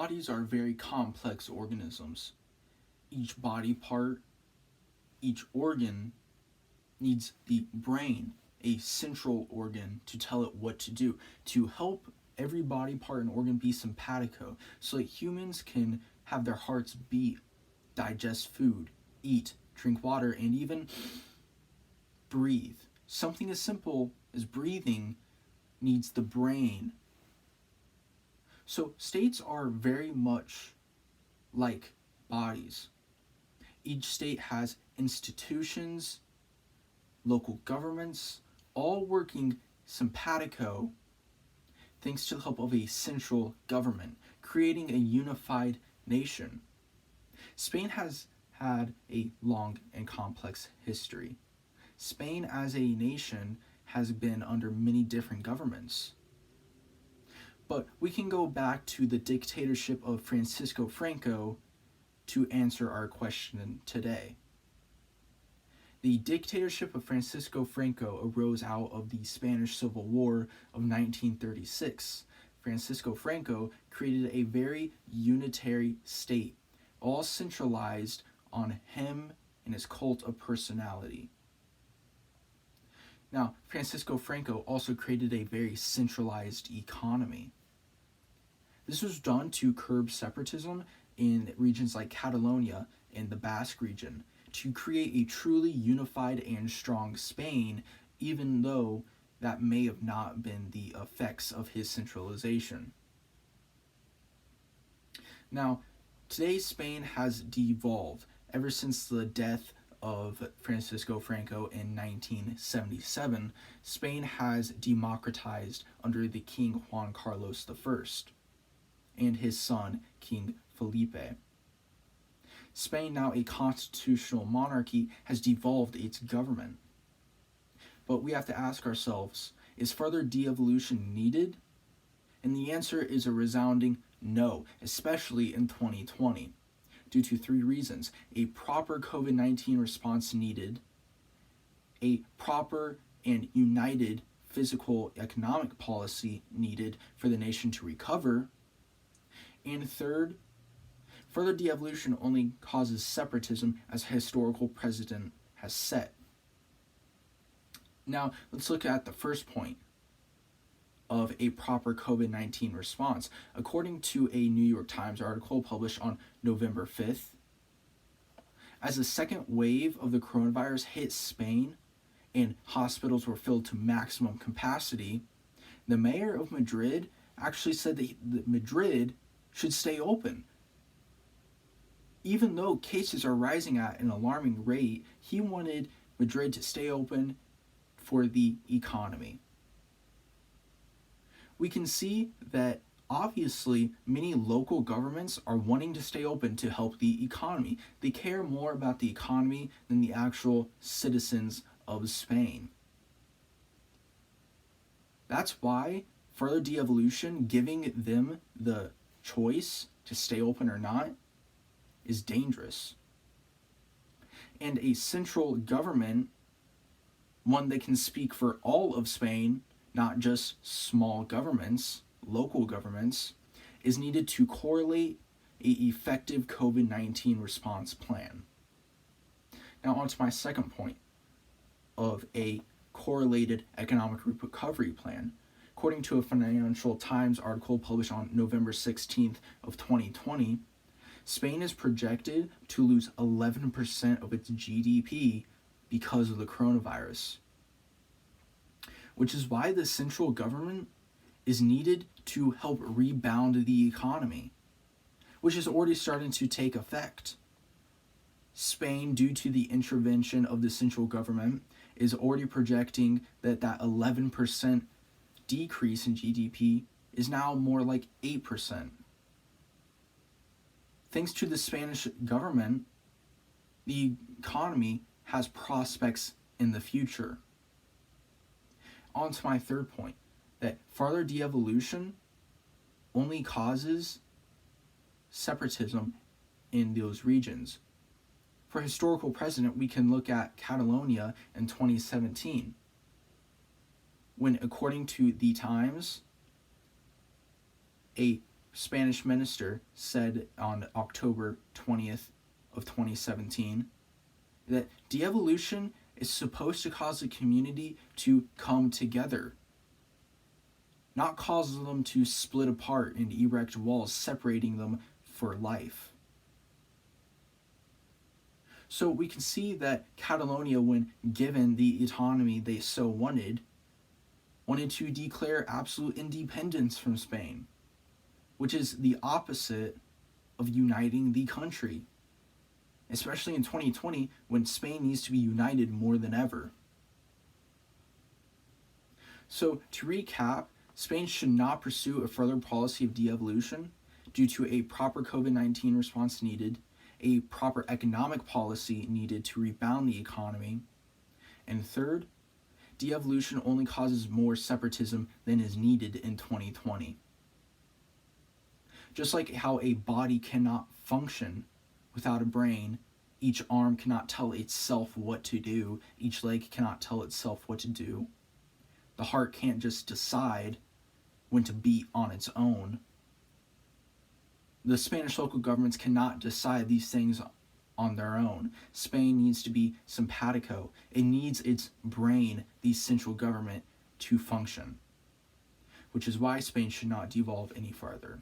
Bodies are very complex organisms. Each body part, each organ needs the brain, a central organ, to tell it what to do, to help every body part and organ be simpatico, so that humans can have their hearts beat, digest food, eat, drink water, and even breathe. Something as simple as breathing needs the brain. So states are very much like bodies. Each state has institutions, local governments, all working simpatico thanks to the help of a central government, creating a unified nation. Spain has had a long and complex history. Spain as a nation has been under many different governments. But we can go back to the dictatorship of Francisco Franco to answer our question today. The dictatorship of Francisco Franco arose out of the Spanish Civil War of 1936. Francisco Franco created a very unitary state, all centralized on him and his cult of personality. Now, Francisco Franco also created a very centralized economy. This was done to curb separatism in regions like Catalonia and the Basque region, to create a truly unified and strong Spain, even though that may have not been the effects of his centralization. Now, today Spain has devolved ever since the death of Francisco Franco in 1977. Spain has democratized under the King Juan Carlos I and his son, King Felipe. Spain, now a constitutional monarchy, has devolved its government. But we have to ask ourselves, is further de-evolution needed? And the answer is a resounding no, especially in 2020, due to three reasons. A proper COVID-19 response needed, a proper and united physical economic policy needed for the nation to recover, and third, further de-evolution only causes separatism, as a historical precedent has set. Now, let's look at the first point of a proper COVID-19 response. According to a New York Times article published on November 5th, as the second wave of the coronavirus hit Spain and hospitals were filled to maximum capacity, the mayor of Madrid actually said that Madrid should stay open. Even though cases are rising at an alarming rate, he wanted Madrid to stay open for the economy. We can see that obviously many local governments are wanting to stay open to help the economy. They care more about the economy than the actual citizens of Spain. That's why further de-evolution, giving them the choice to stay open or not, is dangerous. And a central government, one that can speak for all of Spain, not just small governments, local governments, is needed to correlate an effective COVID-19 response plan. Now on to my second point of a correlated economic recovery plan. According to a Financial Times article published on November 16th of 2020, Spain is projected to lose 11% of its GDP because of the coronavirus, which is why the central government is needed to help rebound the economy, which is already starting to take effect. Spain, due to the intervention of the central government, is already projecting that 11% decrease in GDP is now more like 8%. Thanks to the Spanish government, the economy has prospects in the future. On to my third point, that further de-evolution only causes separatism in those regions. For historical precedent, we can look at Catalonia in 2017, when, according to the Times, a Spanish minister said on October 20th of 2017 that de-evolution is supposed to cause the community to come together, not cause them to split apart and erect walls separating them for life. So we can see that Catalonia, when given the autonomy they so wanted to declare absolute independence from Spain, which is the opposite of uniting the country, especially in 2020 when Spain needs to be united more than ever. So to recap, Spain should not pursue a further policy of de-evolution due to a proper COVID-19 response needed, a proper economic policy needed to rebound the economy, and third, de-evolution only causes more separatism than is needed in 2020. Just like how a body cannot function without a brain, each arm cannot tell itself what to do, each leg cannot tell itself what to do, the heart can't just decide when to beat on its own. The Spanish local governments cannot decide these things on their own. Spain needs to be simpatico. It needs its brain, the central government, to function, which is why Spain should not devolve any farther.